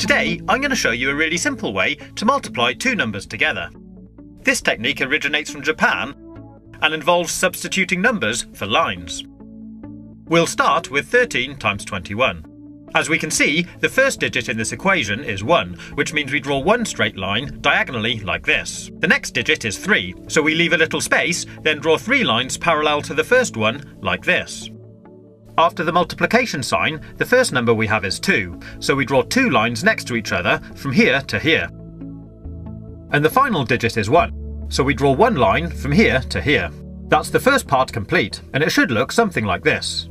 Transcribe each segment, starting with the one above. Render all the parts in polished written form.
Today I'm going to show you a really simple way to multiply two numbers together. This technique originates from Japan and involves substituting numbers for lines. We'll start with 13 times 21. As we can see, the first digit in this equation is 1, which means we draw one straight line diagonally like this. The next digit is 3, so we leave a little space, then draw 3 lines parallel to the first one like this. After the multiplication sign, the first number we have is 2, so we draw 2 lines next to each other from here to here. And the final digit is 1, so we draw 1 line from here to here. That's the first part complete, and it should look something like this.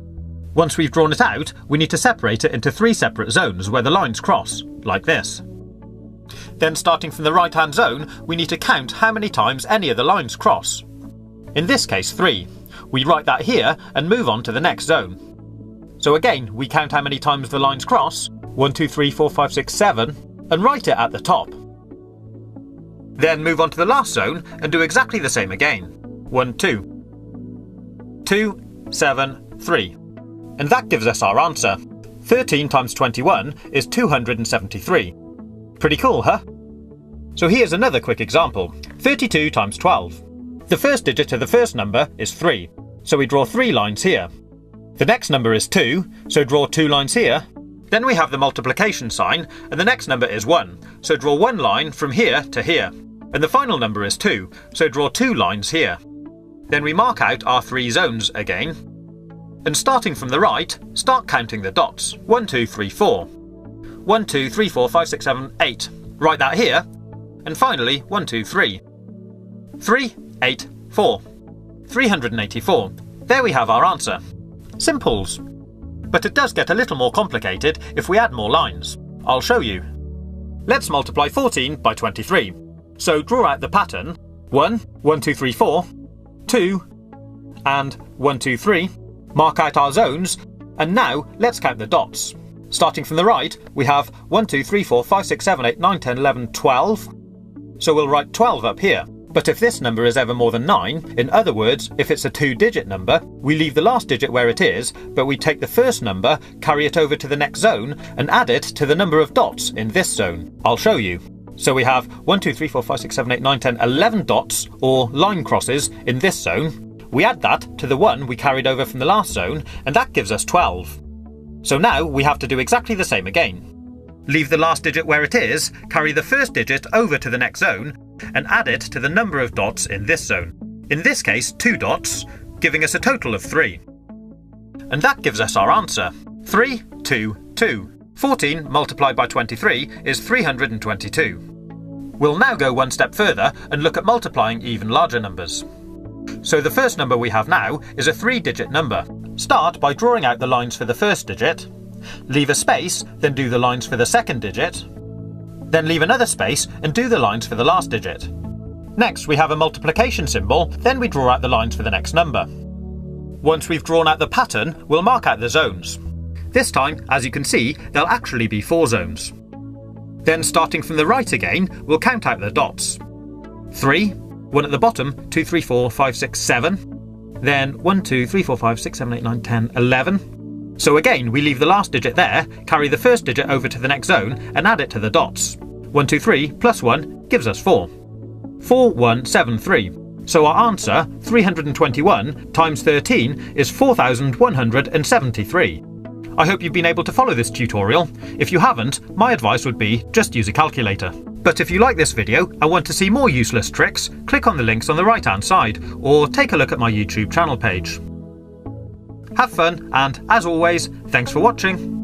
Once we've drawn it out, we need to separate it into 3 separate zones where the lines cross, like this. Then starting from the right-hand zone, we need to count how many times any of the lines cross. In this case 3. We write that here and move on to the next zone. So again, we count how many times the lines cross, 1, 2, 3, 4, 5, 6, 7, and write it at the top. Then move on to the last zone and do exactly the same again. 1, 2. 2, 7, 3. And that gives us our answer. 13 times 21 is 273. Pretty cool, huh? So here's another quick example. 32 times 12. The first digit of the first number is 3, so we draw 3 lines here. The next number is 2, so draw 2 lines here. Then we have the multiplication sign, and the next number is 1, so draw 1 line from here to here. And the final number is 2, so draw 2 lines here. Then we mark out our 3 zones again. And starting from the right, start counting the dots. 1, 2, 3, 4. 1, 2, 3, 4, 5, 6, 7, 8. Write that here. And finally, 1, 2, 3. 3, 8, 4. 384. There we have our answer. Simples. But it does get a little more complicated if we add more lines. I'll show you. Let's multiply 14 by 23. So draw out the pattern. 1, 1, 2, 3, 4. 2, and 1, 2, 3. Mark out our zones, and now let's count the dots. Starting from the right, we have 1, 2, 3, 4, 5, 6, 7, 8, 9, 10, 11, 12. So we'll write 12 up here. But if this number is ever more than 9, in other words, if it's a 2-digit number, we leave the last digit where it is, but we take the first number, carry it over to the next zone, and add it to the number of dots in this zone. I'll show you. So we have 1, 2, 3, 4, 5, 6, 7, 8, 9, 10, 11 dots, or line crosses, in this zone. We add that to the 1 we carried over from the last zone, and that gives us 12. So now we have to do exactly the same again. Leave the last digit where it is, carry the first digit over to the next zone, and add it to the number of dots in this zone. In this case, 2 dots, giving us a total of 3. And that gives us our answer. 3, 2, 2. 14 multiplied by 23 is 322. We'll now go one step further and look at multiplying even larger numbers. So the first number we have now is a 3-digit number. Start by drawing out the lines for the first digit, leave a space, then do the lines for the second digit, then leave another space and do the lines for the last digit. Next we have a multiplication symbol, then we draw out the lines for the next number. Once we've drawn out the pattern, we'll mark out the zones. This time, as you can see, there'll actually be 4 zones. Then starting from the right again, we'll count out the dots. 3, 1 at the bottom, 2, 3, 4, 5, 6, 7. Then 1, 2, 3, 4, 5, 6, 7, 8, 9, 10, 11. So again, we leave the last digit there, carry the first digit over to the next zone, and add it to the dots. 1, 2, 3 plus 1 gives us 4. 4, 1, 7, 3. So our answer, 321 times 13, is 4,173. I hope you've been able to follow this tutorial. If you haven't, my advice would be just use a calculator. But if you like this video and want to see more useless tricks, click on the links on the right-hand side, or take a look at my YouTube channel page. Have fun, and as always, thanks for watching.